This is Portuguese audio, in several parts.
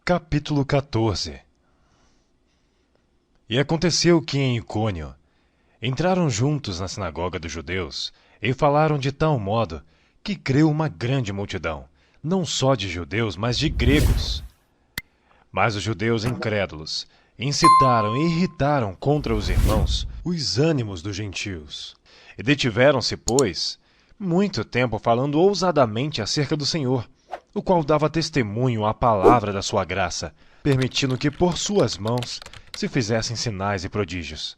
Capítulo 14. E aconteceu que em Icônio entraram juntos na sinagoga dos judeus e falaram de tal modo que creu uma grande multidão, não só de judeus, mas de gregos. Mas os judeus incrédulos incitaram e irritaram contra os irmãos os ânimos dos gentios. E detiveram-se, pois, muito tempo falando ousadamente acerca do Senhor, o qual dava testemunho à palavra da sua graça, permitindo que por suas mãos se fizessem sinais e prodígios.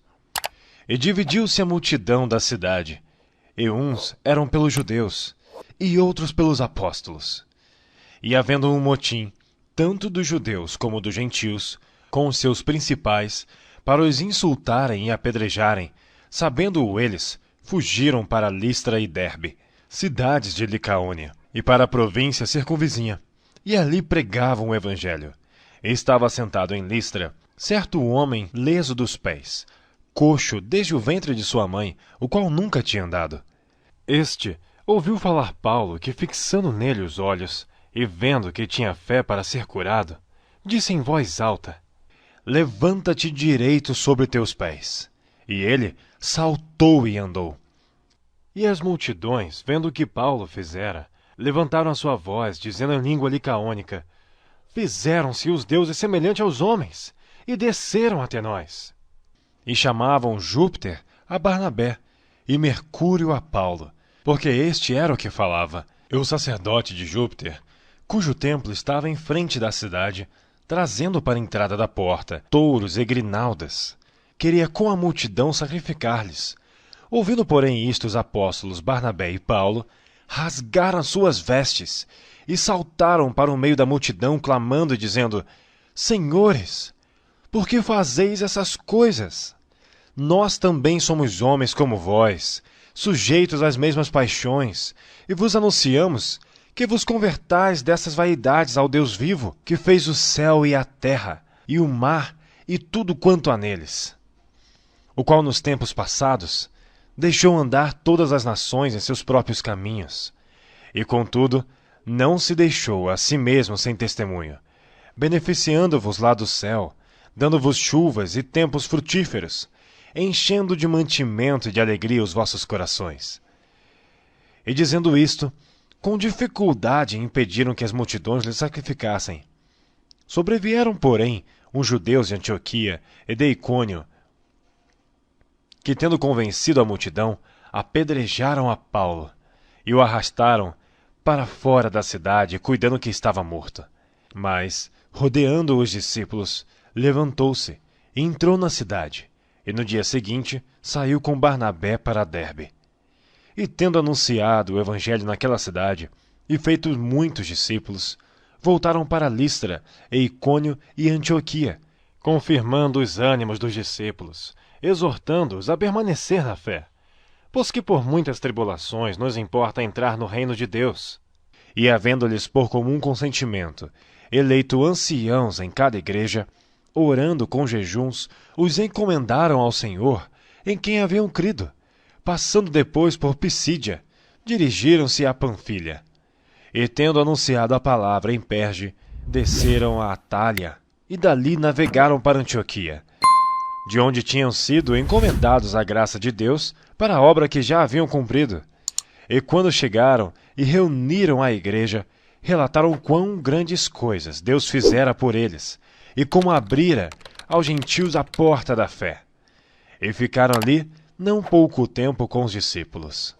E dividiu-se a multidão da cidade, e uns eram pelos judeus, e outros pelos apóstolos. E havendo um motim, tanto dos judeus como dos gentios, com os seus principais, para os insultarem e apedrejarem, sabendo-o eles, fugiram para Listra e Derbe, cidades de Licaônia, e para a província circunvizinha, e ali pregavam o evangelho. E estava sentado em Listra certo homem leso dos pés, coxo desde o ventre de sua mãe, o qual nunca tinha andado. Este ouviu falar Paulo, que fixando nele os olhos, e vendo que tinha fé para ser curado, disse em voz alta: Levanta-te direito sobre teus pés. E ele saltou e andou. E as multidões, vendo o que Paulo fizera, levantaram a sua voz, dizendo em língua licaônica: Fizeram-se os deuses semelhante aos homens, e desceram até nós. E chamavam Júpiter a Barnabé, e Mercúrio a Paulo, porque este era o que falava. E o sacerdote de Júpiter, cujo templo estava em frente da cidade, trazendo para a entrada da porta touros e grinaldas, queria com a multidão sacrificar-lhes. Ouvindo, porém, isto os apóstolos Barnabé e Paulo, rasgaram suas vestes e saltaram para o meio da multidão, clamando e dizendo: Senhores, por que fazeis essas coisas? Nós também somos homens como vós, sujeitos às mesmas paixões, e vos anunciamos que vos convertais dessas vaidades ao Deus vivo, que fez o céu e a terra, e o mar e tudo quanto há neles, o qual nos tempos passados deixou andar todas as nações em seus próprios caminhos, e contudo não se deixou a si mesmo sem testemunho, beneficiando-vos lá do céu, dando-vos chuvas e tempos frutíferos, enchendo de mantimento e de alegria os vossos corações. E dizendo isto, com dificuldade impediram que as multidões lhe sacrificassem. Sobrevieram, porém, uns judeus de Antioquia e de Icônio, que, tendo convencido a multidão, apedrejaram a Paulo e o arrastaram para fora da cidade, cuidando que estava morto. Mas, rodeando os discípulos, levantou-se e entrou na cidade, e no dia seguinte saiu com Barnabé para Derbe. E tendo anunciado o evangelho naquela cidade, e feito muitos discípulos, voltaram para Listra, e Icônio e Antioquia, confirmando os ânimos dos discípulos, exortando-os a permanecer na fé, pois que por muitas tribulações nos importa entrar no reino de Deus. E havendo-lhes por comum consentimento eleito anciãos em cada igreja, orando com jejuns, os encomendaram ao Senhor, em quem haviam crido. Passando depois por Pisídia, dirigiram-se a Panfilha. E tendo anunciado a palavra em Perge, desceram a Atália, e dali navegaram para Antioquia, de onde tinham sido encomendados à graça de Deus para a obra que já haviam cumprido. E quando chegaram e reuniram a igreja, relataram quão grandes coisas Deus fizera por eles, e como abrira aos gentios a porta da fé. E ficaram ali não pouco tempo com os discípulos.